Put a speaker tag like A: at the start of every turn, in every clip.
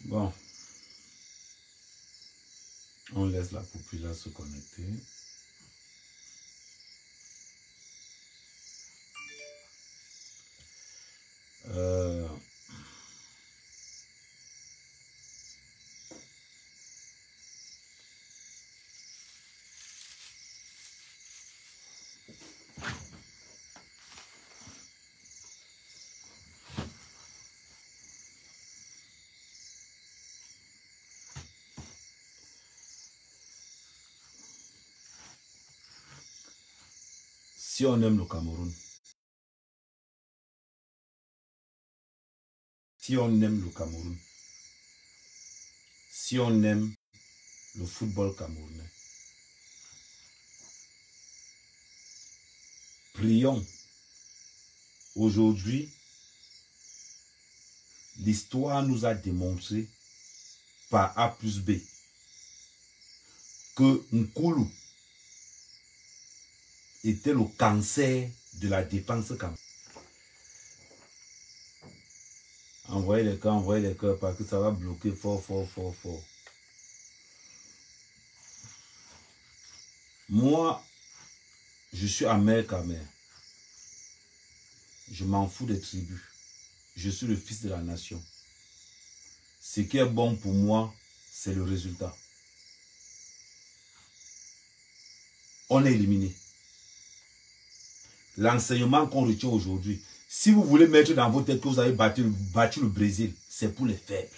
A: Bon. On laisse la population se connecter. Si on aime le Cameroun, si on aime le Cameroun, si on aime le football camerounais, prions. Aujourd'hui, l'histoire nous a démontré par A plus B que Nkulu était le cancer de la défense camerounaise. Envoyez les cœurs parce que ça va bloquer fort. Moi, je suis amer qu'amer. Je m'en fous des tribus. Je suis le fils de la nation. Ce qui est bon pour moi, c'est le résultat. On est éliminé. L'enseignement qu'on retient aujourd'hui, si vous voulez mettre dans votre tête que vous avez battu le Brésil, c'est pour les faibles.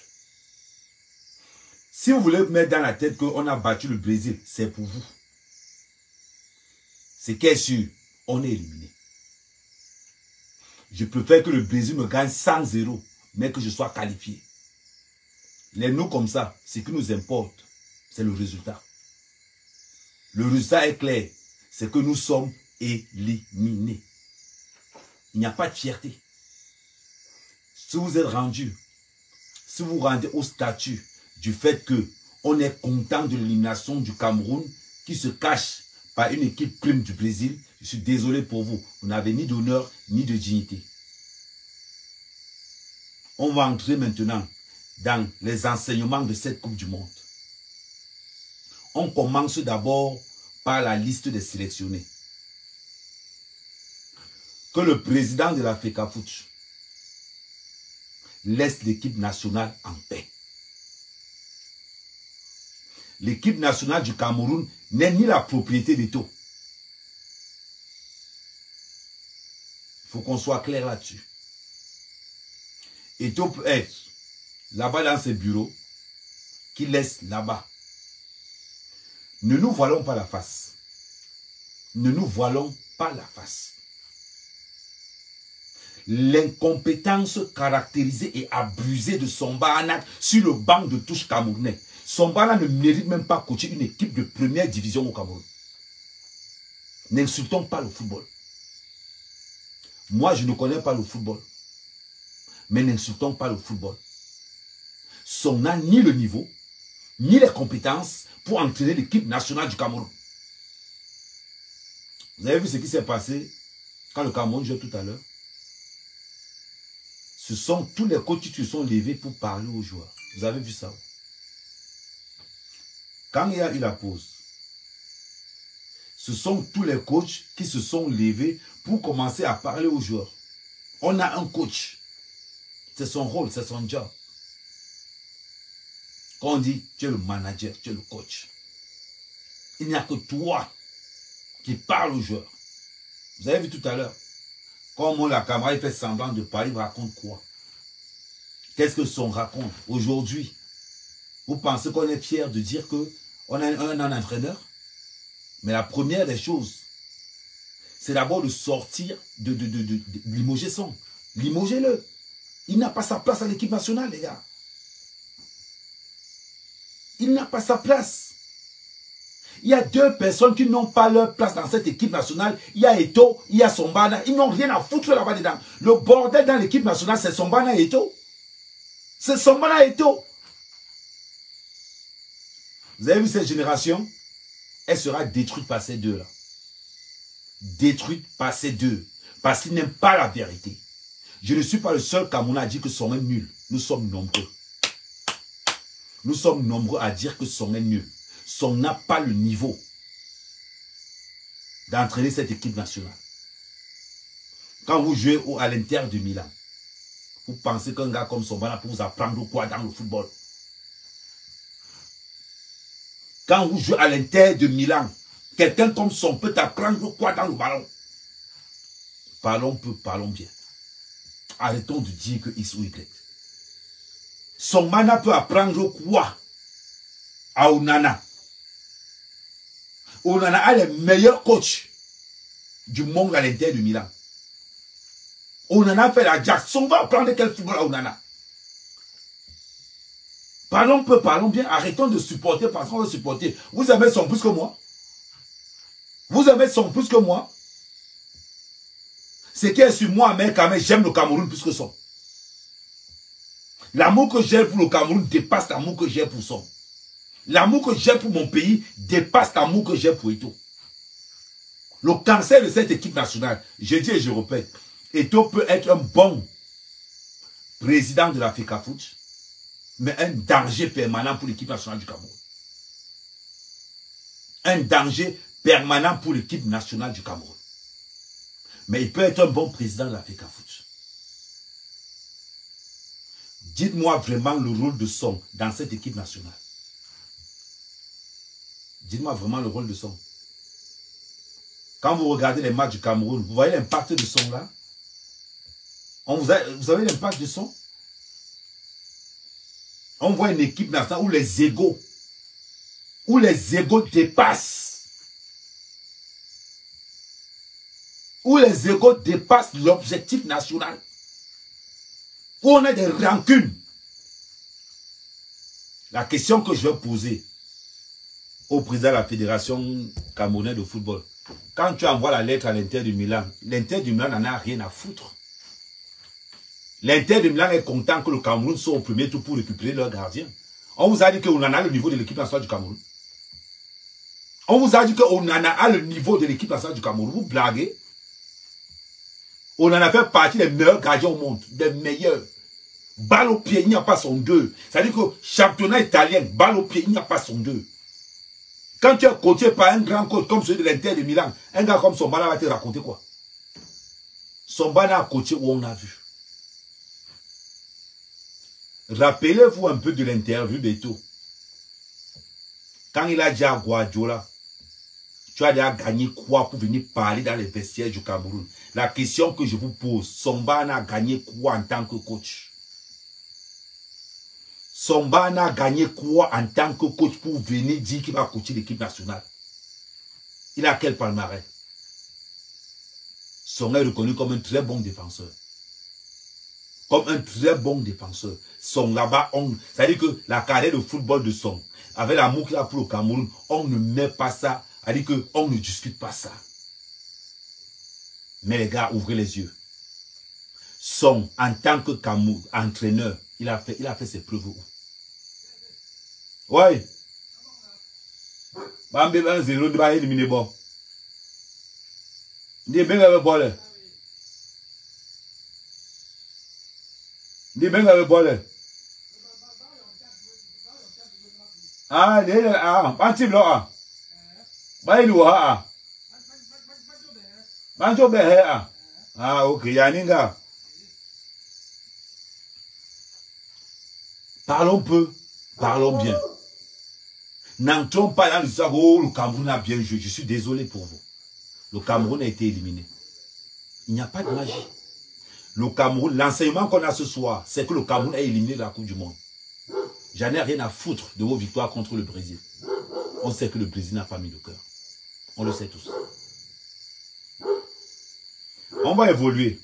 A: Si vous voulez mettre dans la tête qu'on a battu le Brésil, c'est pour vous. Ce qui est sûr, on est éliminé. Je préfère que le Brésil me gagne 100-0, mais que je sois qualifié. Les nous comme ça, ce qui nous importe, c'est le résultat. Le résultat est clair, c'est que nous sommes éliminés. Il n'y a pas de fierté. Si vous êtes rendu, si vous rendez au statut du fait que on est content de l'élimination du Cameroun qui se cache par une équipe prime du Brésil, je suis désolé pour vous. Vous n'avez ni d'honneur ni de dignité. On va entrer maintenant dans les enseignements de cette Coupe du Monde. On commence d'abord par la liste des sélectionnés. Que le président de la FECAFOOT laisse l'équipe nationale en paix. L'équipe nationale du Cameroun n'est ni la propriété d'Eto. Il faut qu'on soit clair là-dessus. Eto peut être là-bas dans ses bureaux, qui laisse là-bas. Ne nous voilons pas la face. Ne nous voilons pas la face. L'incompétence caractérisée et abusée de Sombana sur le banc de touche camerounais. Sombana ne mérite même pas coacher une équipe de première division au Cameroun. N'insultons pas le football. Moi, je ne connais pas le football. Mais n'insultons pas le football. Son n'a ni le niveau, ni les compétences pour entraîner l'équipe nationale du Cameroun. Vous avez vu ce qui s'est passé quand le Cameroun jouait tout à l'heure? Ce sont tous les coachs qui se sont levés pour parler aux joueurs. Vous avez vu ça? Quand il y a eu la pause, ce sont tous les coachs qui se sont levés pour commencer à parler aux joueurs. On a un coach. C'est son rôle, c'est son job. Quand on dit, tu es le manager, tu es le coach. Il n'y a que toi qui parles aux joueurs. Vous avez vu tout à l'heure, comment la caméra fait semblant de parler, il raconte quoi? Qu'est-ce que son raconte? Aujourd'hui, vous pensez qu'on est fier de dire qu'on a un entraîneur? Mais la première des choses, c'est d'abord de sortir, de limoger son. Limogez-le. Il n'a pas sa place à l'équipe nationale, les gars. Il n'a pas sa place. Il y a deux personnes qui n'ont pas leur place dans cette équipe nationale. Il y a Eto, il y a Sombana. Ils n'ont rien à foutre là-bas dedans. Le bordel dans l'équipe nationale, c'est Sombana et Eto. C'est Sombana et Eto. Vous avez vu cette génération? elle sera détruite par ces deux-là. Détruite par ces deux. Parce qu'ils n'aiment pas la vérité. Je ne suis pas le seul Camerounais à dire que Song est nul. Nous sommes nombreux. Nous sommes nombreux à dire que Song est nul. Song n'a pas le niveau d'entraîner cette équipe nationale. Quand vous jouez à l'Inter de Milan, vous pensez qu'un gars comme Sombana peut vous apprendre quoi dans le football? Quand vous jouez à l'Inter de Milan, quelqu'un comme Song peut apprendre quoi dans le ballon? Parlons peu, parlons bien. Arrêtons de dire que X ou Y. Sombana peut apprendre quoi à Onana? Onana a les meilleurs coachs du monde à l'Inter de Milan. Onana fait la Jax. On va apprendre quel football à Onana. Parlons peu, parlons bien. Arrêtons de supporter parce qu'on veut supporter. Vous avez son plus que moi. Vous avez son plus que moi. Ce qui est sur moi, mais quand même, j'aime le Cameroun plus que son. L'amour que j'ai pour le Cameroun dépasse l'amour que j'ai pour son. L'amour que j'ai pour mon pays dépasse l'amour que j'ai pour Eto'o. Le cancer de cette équipe nationale, je dis et je répète, Eto'o peut être un bon président de la FECAFOOT, mais un danger permanent pour l'équipe nationale du Cameroun. Un danger permanent pour l'équipe nationale du Cameroun. Mais il peut être un bon président de la FECAFOOT. Dites-moi vraiment le rôle de Song dans cette équipe nationale. Dites-moi vraiment le rôle de Song. Quand vous regardez les matchs du Cameroun, vous voyez l'impact de Song là? Vous avez l'impact de Song? On voit une équipe nationale où les égos dépassent. Où les égos dépassent l'objectif national. Où on a des rancunes. La question que je vais poser au président de la Fédération camerounaise de football, quand tu envoies la lettre à l'Inter de Milan, l'Inter de Milan n'en a rien à foutre. L'Inter de Milan est content que le Cameroun soit au premier tour pour récupérer leur gardien. On vous a dit qu'on en a le niveau de l'équipe nationale du Cameroun. On vous a dit qu'on en a le niveau de l'équipe nationale du Cameroun. Vous blaguez. On en a fait partie des meilleurs gardiens au monde. Des meilleurs. Balle au pied, il n'y a pas son deux. C'est-à-dire que championnat italien, balle au pied, il n'y a pas son deux. Quand tu es coaché par un grand coach comme celui de l'Inter de Milan, un gars comme Sombana va te raconter quoi? Sombana a coaché où on a vu. Rappelez-vous un peu de l'interview d'Eto'o. Quand il a dit à Guardiola, tu as déjà gagné quoi pour venir parler dans les vestiaires du Cameroun? La question que je vous pose, Sombana a gagné quoi en tant que coach? Sombana a gagné quoi en tant que coach pour venir dire qu'il va coacher l'équipe nationale? Il a quel palmarès? Song est reconnu comme un très bon défenseur. Comme un très bon défenseur. Song là-bas, c'est-à-dire que la carrière de football de Song, avec l'amour qu'il a pour le Cameroun, on ne met pas ça, c'est-à-dire qu'on ne discute pas ça. Mais les gars, ouvrez les yeux. Song, en tant que entraîneur, il a fait ses preuves où? Ouais. Bambi 1-0, il va éliminer bon. Dis bien avec Bolle. Dis bien avec Bolle. Ah, panti blo ah. Ba ilu ah. Banjo be ah. Ah, ok, yaninga. Parlons peu, parlons bien. N'entrons pas dans l'histoire, oh, le Cameroun a bien joué. Je suis désolé pour vous. Le Cameroun a été éliminé. Il n'y a pas de magie. Le Cameroun, l'enseignement qu'on a ce soir, c'est que le Cameroun a éliminé la Coupe du Monde. J'en ai rien à foutre de vos victoires contre le Brésil. On sait que le Brésil n'a pas mis le cœur. On le sait tous. On va évoluer.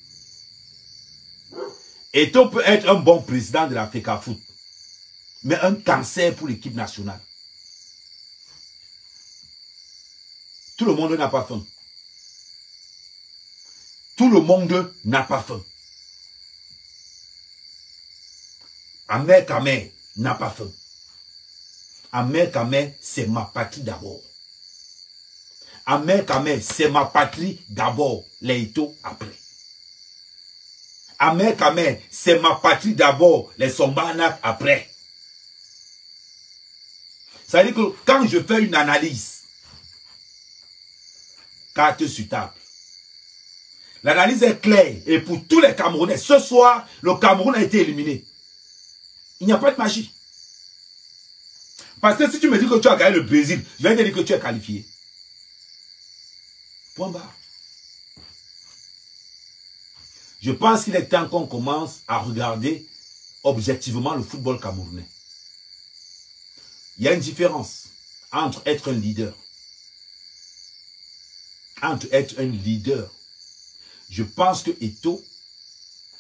A: Eto'o peut être un bon président de la FECAFOOT, mais un cancer pour l'équipe nationale. Tout le monde n'a pas faim. Tout le monde n'a pas faim. Amer Kamer n'a pas faim. Amer Kamer, c'est ma patrie d'abord. Amer Kamer, c'est ma patrie d'abord, les Eto'o après. Amer Kamer, c'est ma patrie d'abord, les Sombanak après. Ça veut dire que quand je fais une analyse, carte sur table, l'analyse est claire et pour tous les Camerounais, ce soir, le Cameroun a été éliminé. Il n'y a pas de magie. Parce que si tu me dis que tu as gagné le Brésil, je vais te dire que tu es qualifié. Point barre. Je pense qu'il est temps qu'on commence à regarder objectivement le football camerounais. Il y a une différence entre être un leader. Je pense que Eto'o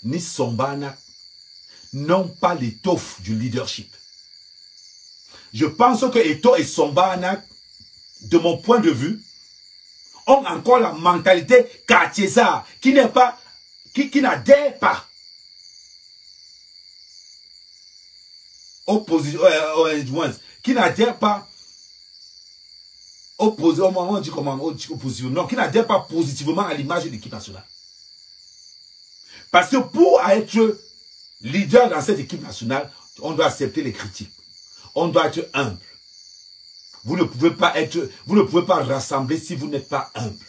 A: ni Sombana n'ont pas l'étoffe du leadership. Je pense que Eto'o et Sombana, de mon point de vue, ont encore la mentalité quartiésard qui n'est pas, qui n'adhère pas qui n'adhère pas qui n'adhère pas positivement à l'image de l'équipe nationale. Parce que pour être leader dans cette équipe nationale, on doit accepter les critiques. On doit être humble. Vous ne pouvez pas rassembler si vous n'êtes pas humble.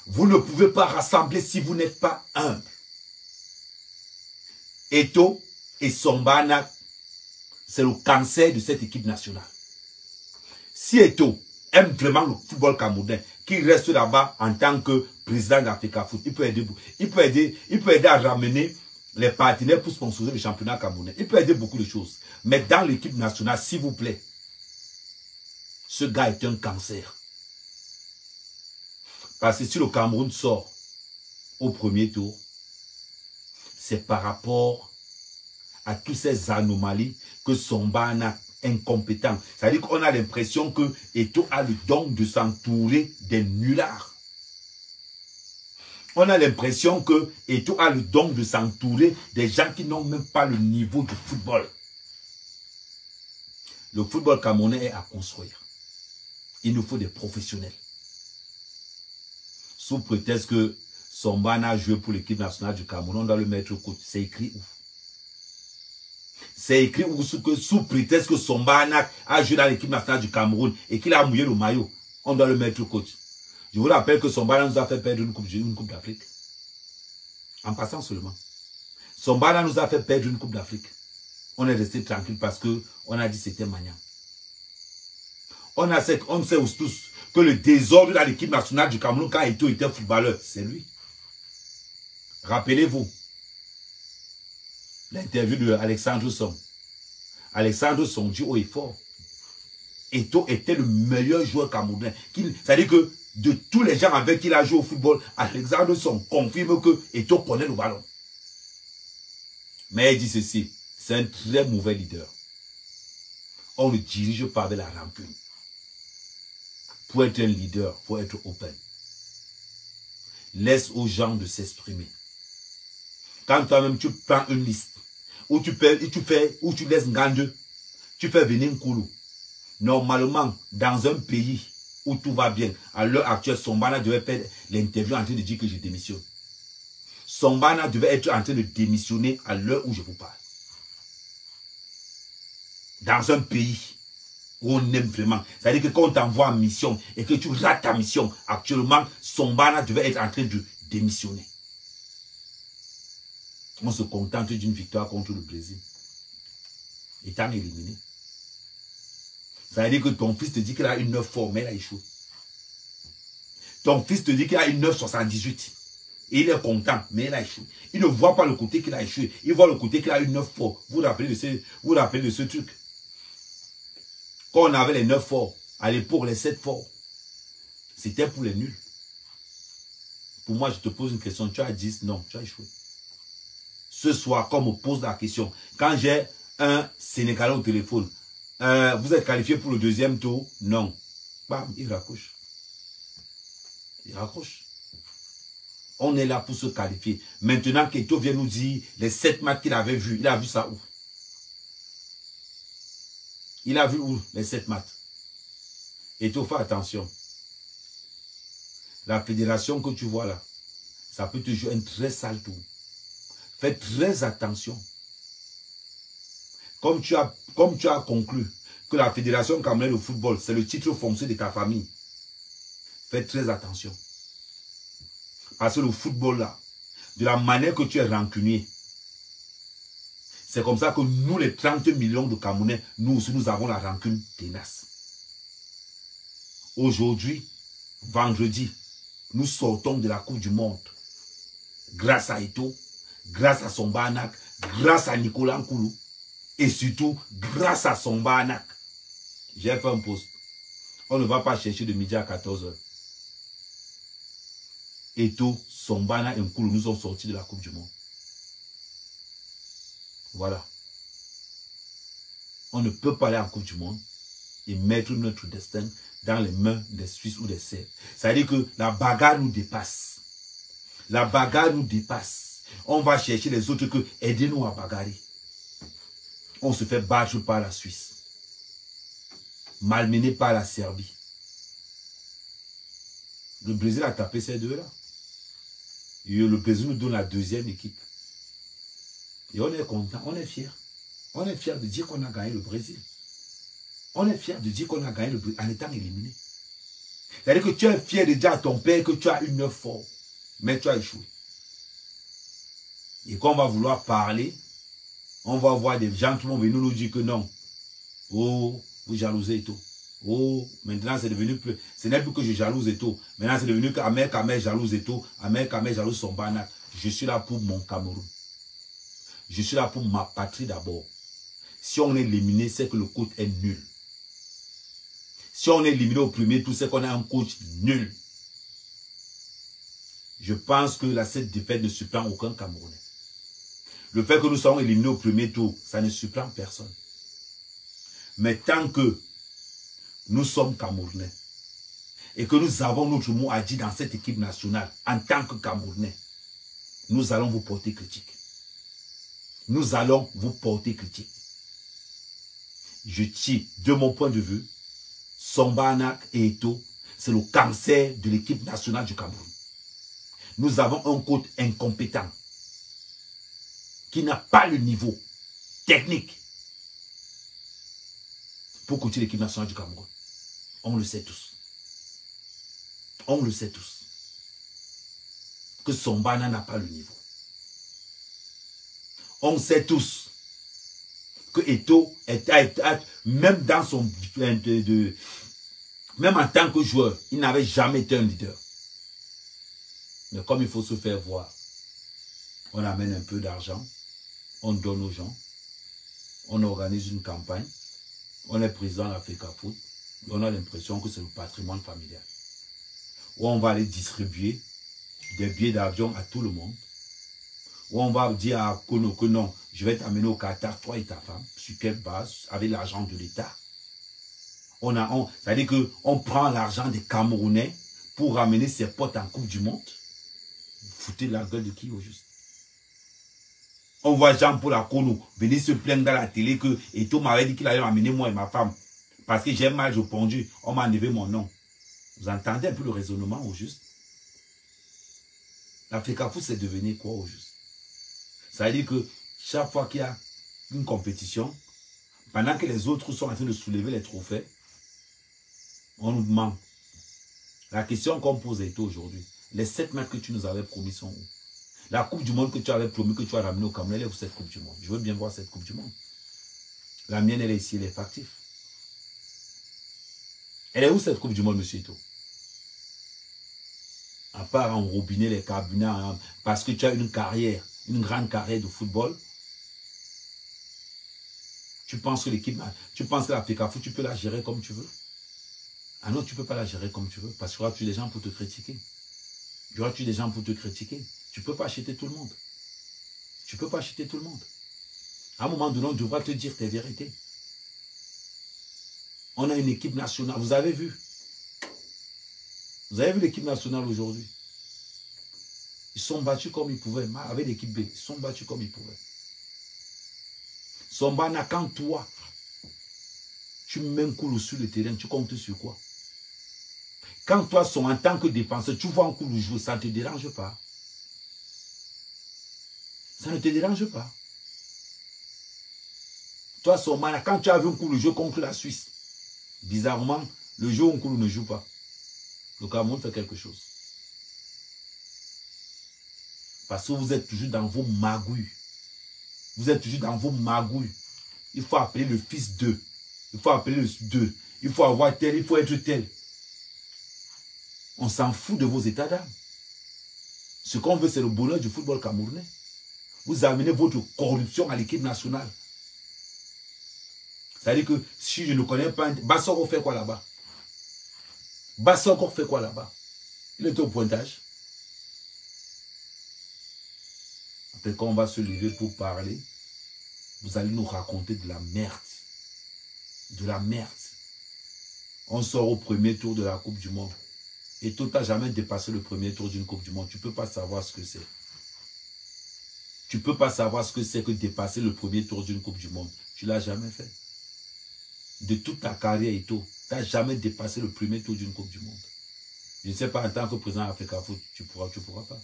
A: Vous ne pouvez pas rassembler si vous n'êtes pas humble. Eto'o et Sombana, c'est le cancer de cette équipe nationale. Si Eto'o aime vraiment le football camerounais, qu'il reste là-bas en tant que président d'Africa Foot, il peut aider à ramener les partenaires pour sponsoriser le championnat camerounais. Il peut aider beaucoup de choses. Mais dans l'équipe nationale, s'il vous plaît, ce gars est un cancer. Parce que si le Cameroun sort au premier tour, c'est par rapport à toutes ces anomalies que Sombana incompétent. C'est-à-dire qu'on a l'impression que Eto'o a le don de s'entourer des nullards. On a l'impression que Eto'o a le don de s'entourer des gens qui n'ont même pas le niveau du football. Le football camerounais est à construire. Il nous faut des professionnels. Sous prétexte que Sombana a joué pour l'équipe nationale du Cameroun, on doit le mettre au coach. C'est écrit où? C'est écrit où sous prétexte que Sombana a joué dans l'équipe nationale du Cameroun et qu'il a mouillé le maillot, on doit le mettre au coach. Je vous rappelle que Sombana nous a fait perdre une coupe d'Afrique. En passant seulement. Sombana nous a fait perdre une coupe d'Afrique. On est resté tranquille parce que on a dit c'était Magnan. On sait tous que le désordre dans l'équipe nationale du Cameroun quand Eto'o était footballeur, c'est lui. Rappelez-vous l'interview de Alexandre Son. Alexandre Son dit haut et fort. Eto'o était le meilleur joueur camerounais. C'est-à-dire que de tous les gens avec qui il a joué au football, Alexandre Son confirme que Eto'o connaît le ballon. Mais il dit ceci, c'est un très mauvais leader. On ne dirige pas avec la rancune. Pour être un leader, il faut être open. Laisse aux gens de s'exprimer. Quand toi-même tu prends une liste, où tu laisses Ngande, tu fais venir Nkulu. Normalement, dans un pays où tout va bien, à l'heure actuelle, Sombana devait faire l'interview en train de dire que je démissionne. Sombana devait être en train de démissionner à l'heure où je vous parle. Dans un pays où on aime vraiment. C'est-à-dire que quand on t'envoie en mission et que tu rates ta mission, actuellement, Sombana devait être en train de démissionner. On se contente d'une victoire contre le Brésil. Étant éliminé. Ça veut dire que ton fils te dit qu'il a une 9 forte, mais il a échoué. Ton fils te dit qu'il a une 9,78. Et il est content, mais il a échoué. Il ne voit pas le côté qu'il a échoué. Il voit le côté qu'il a une 9 forte. Vous vous rappelez de ce truc. Quand on avait les 9 forts, à l'époque, les 7 forts, c'était pour les nuls. Pour moi, je te pose une question. Tu as 10, non, tu as échoué. Ce soir, quand on me pose la question, quand j'ai un Sénégalais au téléphone, vous êtes qualifié pour le deuxième tour? Non. Bam, il raccroche. Il raccroche. On est là pour se qualifier. Maintenant qu'Eto'o vient nous dire les 7 matchs qu'il avait vus, il a vu ça où? Il a vu où les 7 matchs? Et tu fais attention. La fédération que tu vois là, ça peut te jouer un très sale tour. Fais très attention. Comme tu as conclu que la fédération camerounaise de football, c'est le titre foncier de ta famille. Fais très attention. Parce que le football là, de la manière que tu es rancunier, c'est comme ça que nous, les 30 millions de Camerounais, nous aussi, nous avons la rancune tenace. Aujourd'hui, vendredi, nous sortons de la Coupe du Monde. Grâce à Eto'o, grâce à Somba Anak, grâce à Nicolas Nkoulou, et surtout, grâce à Somba Anak. J'ai fait un post. On ne va pas chercher de midi à 14 h. Eto'o, Somba Anak et Nkoulou nous ont sortis de la Coupe du Monde. Voilà. On ne peut pas aller en Coupe du Monde et mettre notre destin dans les mains des Suisses ou des Serbes. Ça veut dire que la bagarre nous dépasse. La bagarre nous dépasse. On va chercher les autres que aidez-nous à bagarrer. On se fait battre par la Suisse. Malmené par la Serbie. Le Brésil a tapé ces deux-là. Et le Brésil nous donne la deuxième équipe. Et on est content, on est fiers. On est fiers de dire qu'on a gagné le Brésil. On est fiers de dire qu'on a gagné le Brésil en étant éliminé. C'est-à-dire que tu es fier de dire à ton père que tu as une œuvre forte, mais tu as échoué. Et quand on va vouloir parler, on va voir des gens qui vont venir nous dire que non. Oh, vous jalousez Eto'o. Oh, maintenant c'est devenu plus. Ce n'est plus que je jalouse Eto'o. Maintenant c'est devenu que Ahmed Kamel jalouse Eto'o. Ahmed Kamel jalouse Somba Anak. Je suis là pour mon Cameroun. Je suis là pour ma patrie d'abord. Si on est éliminé, c'est que le coach est nul. Si on est éliminé au premier tour, c'est qu'on a un coach nul. Je pense que cette défaite ne surprend aucun Camerounais. Le fait que nous soyons éliminés au premier tour, ça ne surprend personne. Mais tant que nous sommes Camerounais et que nous avons notre mot à dire dans cette équipe nationale, en tant que Camerounais, nous allons vous porter critique. Nous allons vous porter critique. Je tire, de mon point de vue, Somba Anak et Eto'o, c'est le cancer de l'équipe nationale du Cameroun. Nous avons un coach incompétent qui n'a pas le niveau technique pour coacher l'équipe nationale du Cameroun. On le sait tous. On le sait tous. Que Somba Anak n'a pas le niveau. On sait tous que Eto'o même dans son même en tant que joueur, il n'avait jamais été un leader. Mais comme il faut se faire voir, on amène un peu d'argent, on donne aux gens, on organise une campagne, on est président de l'Africa Foot, on a l'impression que c'est le patrimoine familial. Où on va aller distribuer des billets d'avion à tout le monde. Où on va dire à Kono que non, je vais t'amener au Qatar, toi et ta femme. Sur quelle base? Avec l'argent de l'État. C'est-à-dire qu'on prend l'argent des Camerounais pour ramener ses potes en Coupe du Monde. Vous foutez la gueule de qui au juste? On voit Jean-Paul Akono venir se plaindre dans la télé que Eto'o m'avait dit qu'il allait m'amener moi et ma femme. Parce que j'ai mal répondu, on m'a enlevé mon nom. Vous entendez un peu le raisonnement au juste? L'Africa Foot, c'est devenu quoi au juste? Ça veut dire que chaque fois qu'il y a une compétition, pendant que les autres sont en train de soulever les trophées, on nous demande. La question qu'on pose à Eto'o aujourd'hui, les 7 matchs que tu nous avais promis sont où? La Coupe du Monde que tu avais promis que tu as ramené au Cameroun, elle est où cette Coupe du Monde? Je veux bien voir cette Coupe du Monde. La mienne, elle est ici, elle est factive. Elle est où cette Coupe du Monde, monsieur Eto'o? À part en robinet, les cabinets, parce que tu as une carrière, une grande carrière de football. Tu penses que l'équipe, tu penses que l'Africa Foot, tu peux la gérer comme tu veux? Ah non, tu ne peux pas la gérer comme tu veux, parce qu'il y aura-tu des gens pour te critiquer. Il y aura-tu des gens pour te critiquer. Tu ne peux pas acheter tout le monde. Tu ne peux pas acheter tout le monde. À un moment donné, on devra te dire tes vérités. On a une équipe nationale, vous avez vu? Vous avez vu l'équipe nationale aujourd'hui? Ils sont battus comme ils pouvaient, avec l'équipe B, ils sont battus comme ils pouvaient. Somba Anak, quand toi, tu mets un coup sur le terrain, tu comptes sur quoi? Quand toi, en tant que défenseur, tu vois un coup de jouer, ça ne te dérange pas. Ça ne te dérange pas. Toi, Somana, quand tu as vu un coup de jeu contre la Suisse, bizarrement, le jeu un coup ne joue pas. Le Cameroun fait quelque chose. Parce que vous êtes toujours dans vos magouilles. Vous êtes toujours dans vos magouilles. Il faut appeler le fils d'eux. Il faut appeler le 2. Il faut avoir tel, il faut être tel. On s'en fout de vos états d'âme. Ce qu'on veut, c'est le bonheur du football camerounais. Vous amenez votre corruption à l'équipe nationale. C'est-à-dire que si je ne connais pas... Bassoko fait quoi là-bas? Bassoko fait quoi là-bas? Il est au pointage. Après, quand on va se lever pour parler, vous allez nous raconter de la merde. De la merde. On sort au premier tour de la Coupe du Monde. Et toi, tu n'as jamais dépassé le premier tour d'une Coupe du Monde. Tu ne peux pas savoir ce que c'est. Tu ne peux pas savoir ce que c'est que dépasser le premier tour d'une Coupe du Monde. Tu ne l'as jamais fait. De toute ta carrière et tout, tu n'as jamais dépassé le premier tour d'une Coupe du Monde. Je ne sais pas, en tant que président Africa Foot, tu pourras pas.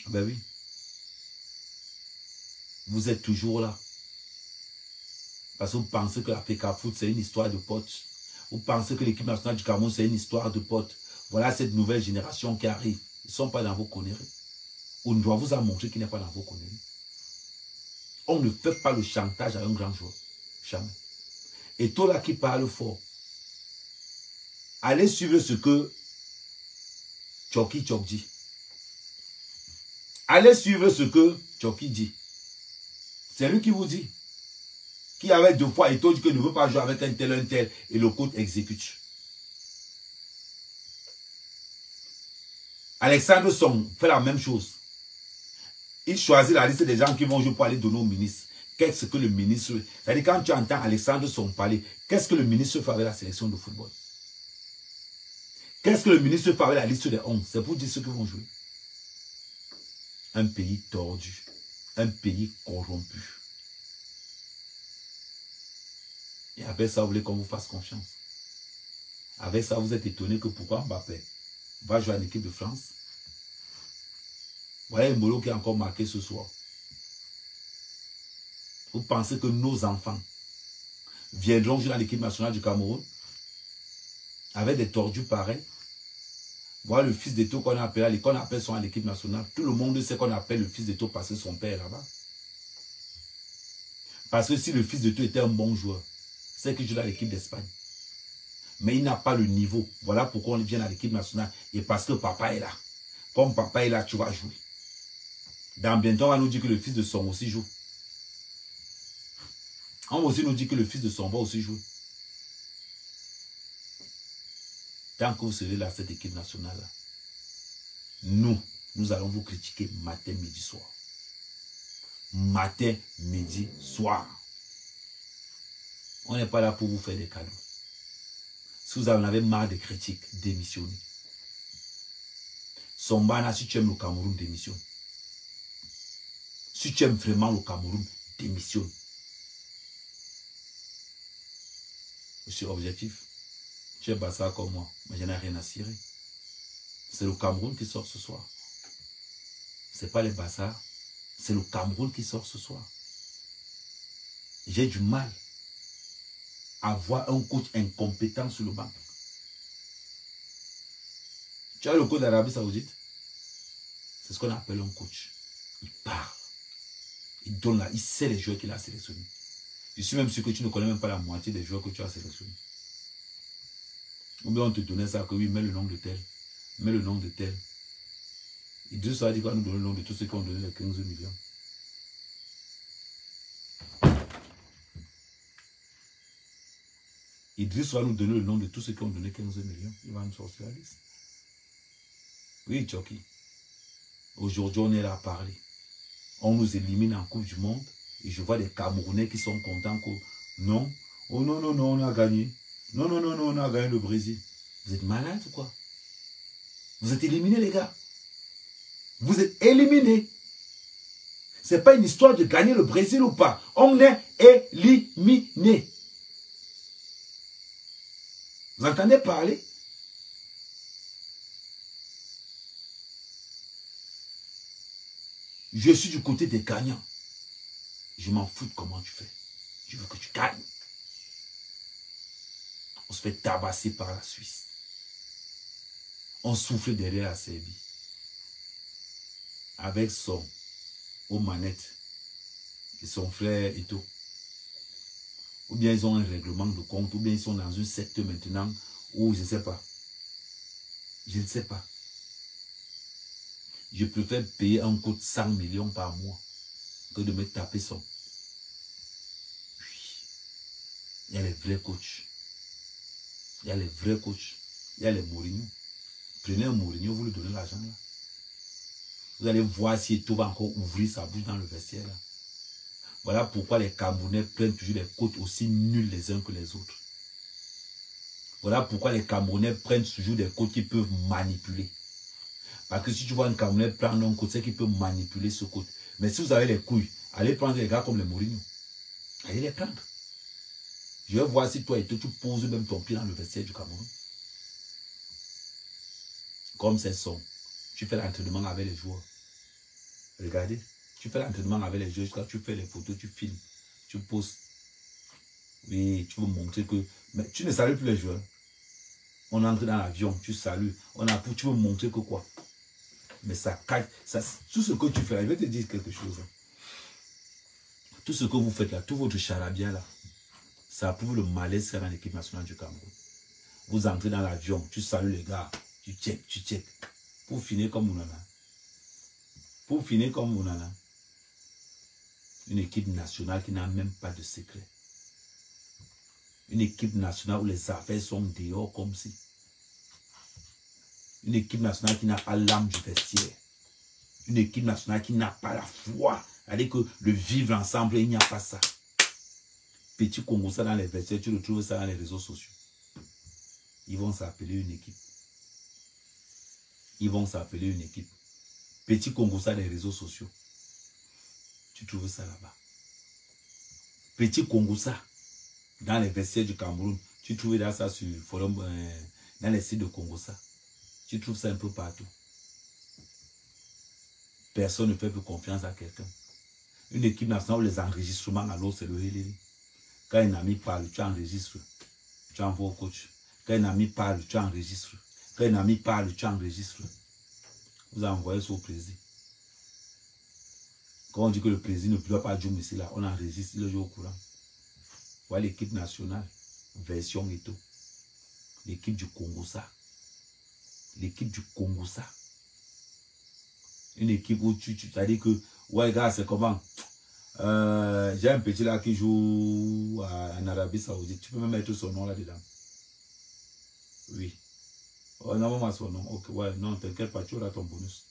A: Ben oui. Vous êtes toujours là. Parce que vous pensez que l'Africa Foot, c'est une histoire de potes. Vous pensez que l'équipe nationale du Cameroun, c'est une histoire de potes. Voilà cette nouvelle génération qui arrive. Ils ne sont pas dans vos conneries. On doit vous en montrer qu'il n'est pas dans vos conneries. On ne fait pas le chantage à un grand joueur. Jamais. Et toi là qui parle fort, allez suivre ce que Tchoki dit. Allez suivre ce que Tchoki dit. C'est lui qui vous dit. Qui avait 2 fois et dit que ne veut pas jouer avec un tel, et le coach exécute. Alexandre Song fait la même chose. Il choisit la liste des gens qui vont jouer pour aller donner au ministre. Qu'est-ce que le ministre... C'est-à-dire quand tu entends Alexandre Song parler, qu'est-ce que le ministre fait avec la sélection de football? Qu'est-ce que le ministre fait avec la liste des 11? C'est pour dire ceux qui vont jouer. Un pays tordu. Un pays corrompu. Et avec ça, vous voulez qu'on vous fasse confiance. Avec ça, vous êtes étonné que pourquoi Mbappé va jouer à l'équipe de France. Voilà Mbolo qui a encore marqué ce soir. Vous pensez que nos enfants viendront jouer à l'équipe nationale du Cameroun avec des tordus pareils? Voilà le fils d'Eto qu'on appelle, qu'on appelle son à l'équipe nationale. Tout le monde sait qu'on appelle le fils d'Eto parce que son père est là-bas. Parce que si le fils d'Eto était un bon joueur, c'est qu'il joue à l'équipe d'Espagne. Mais il n'a pas le niveau. Voilà pourquoi on vient à l'équipe nationale. Et parce que papa est là. Comme papa est là, tu vas jouer. Dans bientôt, on va nous dire que le fils de son aussi joue. On va aussi nous dire que le fils de son va aussi jouer. Tant que vous serez là, cette équipe nationale-là, nous allons vous critiquer matin, midi, soir. Matin, midi, soir. On n'est pas là pour vous faire des cadeaux. Si vous en avez marre des critiques, démissionnez. Sombana, si tu aimes le Cameroun, démissionne. Si tu aimes vraiment le Cameroun, démissionne. Je suis objectif. Tu es Bassa comme moi, mais je n'ai rien à cirer. C'est le Cameroun qui sort ce soir. Ce n'est pas les Bassards, c'est le Cameroun qui sort ce soir. J'ai du mal à voir un coach incompétent sur le banc. Tu as le coach d'Arabie Saoudite? C'est ce qu'on appelle un coach. Il parle. Il donne là, il sait les joueurs qu'il a sélectionnés. Je suis même sûr que tu ne connais même pas la moitié des joueurs que tu as sélectionnés. Ou bien on te donnait ça, que oui, mets le nom de tel. Mets le nom de tel. Et Dieu ça dit qu'on nous donne le nom de tous ceux qui ont donné les 15 millions. Idriss va nous donner le nom de tous ceux qui ont donné 15 millions. Il va nous sortir la liste. Oui, Tchoki. Aujourd'hui, on est là à parler. On nous élimine en Coupe du Monde. Et je vois des Camerounais qui sont contents que non. Oh non, non, non, on a gagné. Non, non, non, non, on a gagné le Brésil. Vous êtes malades ou quoi? Vous êtes éliminés, les gars. Vous êtes éliminés. Ce n'est pas une histoire de gagner le Brésil ou pas. On est éliminés. Vous entendez parler? Je suis du côté des gagnants. Je m'en fous de comment tu fais. Je veux que tu gagnes. On se fait tabasser par la Suisse. On souffle derrière la Serbie. Avec aux manettes et son frère Ito. Ou bien ils ont un règlement de compte, ou bien ils sont dans une secte maintenant, ou je ne sais pas. Je ne sais pas. Je préfère payer un coût de 100 millions par mois que de me taper son. Oui. Il y a les vrais coachs. Il y a les vrais coachs. Il y a les Mourinho. Prenez un Mourinho, vous lui donnez l'argent là. Vous allez voir si Eto'o va encore ouvrir sa bouche dans le vestiaire là. Voilà pourquoi les Camerounais prennent toujours des coachs aussi nuls les uns que les autres. Voilà pourquoi les Camerounais prennent toujours des coachs qui peuvent manipuler. Parce que si tu vois un Camerounais prendre un coach, c'est qu'il peut manipuler ce coach. Mais si vous avez les couilles, allez prendre les gars comme les Mourinho. Allez les prendre. Je vais voir si toi et toi, tu poses même ton pied dans le vestiaire du Cameroun. Comme c'est son. Tu fais l'entraînement avec les joueurs. Regardez. Tu fais l'entraînement avec les joueurs. Quand tu fais les photos, tu filmes. Tu poses. Oui, tu veux montrer que... Mais tu ne salues plus les joueurs. On entre dans l'avion, tu salues. Tu veux montrer que quoi? Mais ça cache. Tout ce que tu fais là, je vais te dire quelque chose. Tout ce que vous faites là, tout votre charabia là, ça prouve le malaise qu'il y a dans l'équipe nationale du Cameroun. Vous entrez dans l'avion, tu salues les gars, tu check. Pour finir comme Mounana. Pour finir comme Mounana. Une équipe nationale qui n'a même pas de secret. Une équipe nationale où les affaires sont dehors comme si. Une équipe nationale qui n'a pas l'âme du vestiaire. Une équipe nationale qui n'a pas la foi. C'est-à-dire que le vivre ensemble, il n'y a pas ça. Petit Congo, ça dans les vestiaires, tu retrouves ça dans les réseaux sociaux. Ils vont s'appeler une équipe. Ils vont s'appeler une équipe. Petit Congo, ça dans les réseaux sociaux. Tu trouves ça là-bas. Petit Congo, ça dans les vestiaires du Cameroun. Tu trouves ça sur le forum, dans les sites de Congo, ça. Tu trouves ça un peu partout. Personne ne fait plus confiance à quelqu'un. Une équipe nationale où les enregistrements à l'eau, c'est le hélène. Quand un ami parle, tu enregistres. Tu envoies au coach. Quand un ami parle, tu enregistres. Quand un ami parle, tu enregistres. Vous envoyez ça au président. Quand on dit que le président ne doit pas jouer ici, là, on enregistre, il est au courant. Voilà l'équipe nationale, version Eto'o. L'équipe du Congo, ça. L'équipe du Congo, ça. Une équipe où tu as dit que, ouais, gars, c'est comment? J'ai un petit là qui joue en Arabie Saoudite. Tu peux même mettre son nom là-dedans. Oui. Oh, non, moi, son nom. Ok, ouais, non, t'inquiète pas, tu auras ton bonus.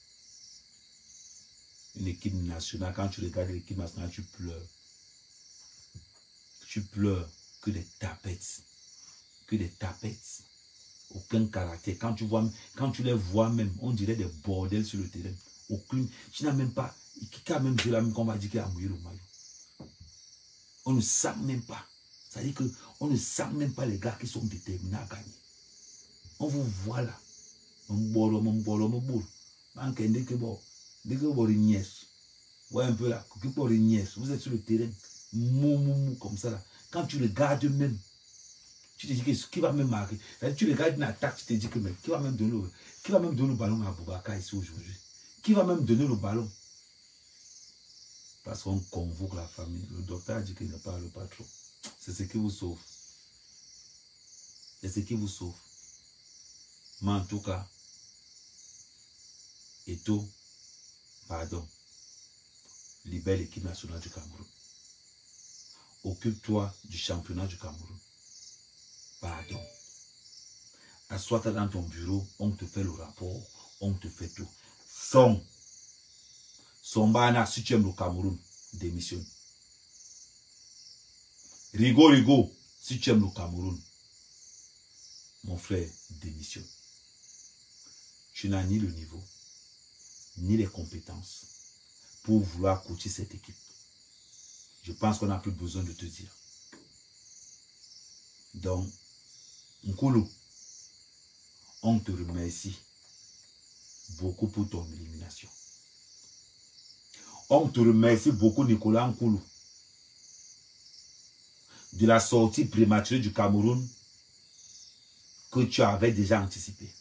A: Une équipe nationale, quand tu regardes l'équipe nationale, tu pleures. Tu pleures que des tapettes. Que des tapettes. Aucun caractère. Quand tu les vois même, on dirait des bordels sur le terrain. Aucune. Tu n'as même pas. Qui a même joué là, même qu'on va dire qu'il a mouillé le maillot. On ne sent même pas. Ça veut dire qu'on ne sent même pas les gars qui sont déterminés à gagner. On vous voit là. Ouais, un peu là. Vous êtes sur le terrain. Comme ça là. Quand tu regardes même, tu te dis que ce qui va même marquer. Tu regardes une attaque, tu te dis que mais, qui va même donner le ballon à Boubacar ici aujourd'hui? Qui va même donner le ballon? Parce qu'on convoque la famille. Le docteur a dit qu'il ne parle pas trop. C'est ce qui vous sauve. C'est ce qui vous sauve. Mais en tout cas, Eto'o, pardon, libère l'équipe nationale du Cameroun. Occupe-toi du championnat du Cameroun. Pardon. Assois-toi dans ton bureau, on te fait le rapport, on te fait tout. Son bana, si tu aimes le Cameroun, démissionne. Rigo, si tu aimes le Cameroun, mon frère, démissionne. Tu n'as ni le niveau, ni les compétences pour vouloir coacher cette équipe. Je pense qu'on n'a plus besoin de te dire. Donc, Nkulu, on te remercie beaucoup pour ton élimination. On te remercie beaucoup, Nicolas Nkulu, de la sortie prématurée du Cameroun que tu avais déjà anticipé.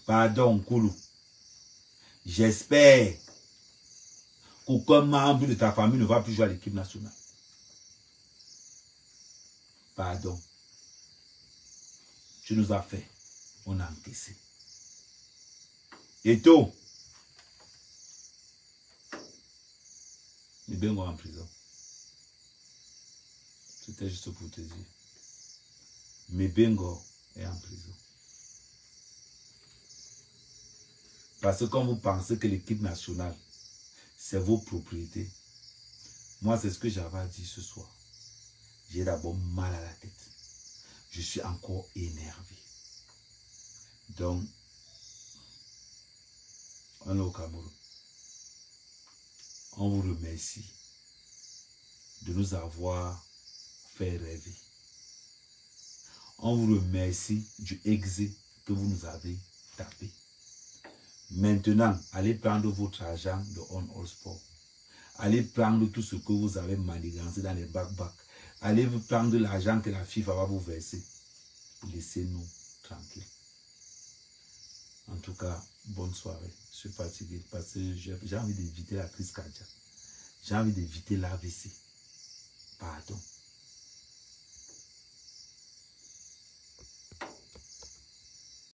A: Pardon, Nkulu. J'espère qu'aucun membre de ta famille ne va plus jouer à l'équipe nationale. Pardon. Tu nous as fait. On a encaissé. Et toi, Mibengo en prison. C'était juste pour te dire. Mibengo est en prison. Parce que quand vous pensez que l'équipe nationale, c'est vos propriétés, moi c'est ce que j'avais à dire ce soir. J'ai d'abord mal à la tête. Je suis encore énervé. Donc, on est au Cameroun. On vous remercie de nous avoir fait rêver. On vous remercie du exé que vous nous avez tapé. Maintenant, allez prendre votre argent de On All Sport. Allez prendre tout ce que vous avez manigancé dans les bacs-bacs. Allez vous prendre l'argent que la FIFA va vous verser. Laissez-nous tranquilles. En tout cas, bonne soirée. Je suis fatigué parce que j'ai envie d'éviter la crise cardiaque. J'ai envie d'éviter l'AVC. Pardon.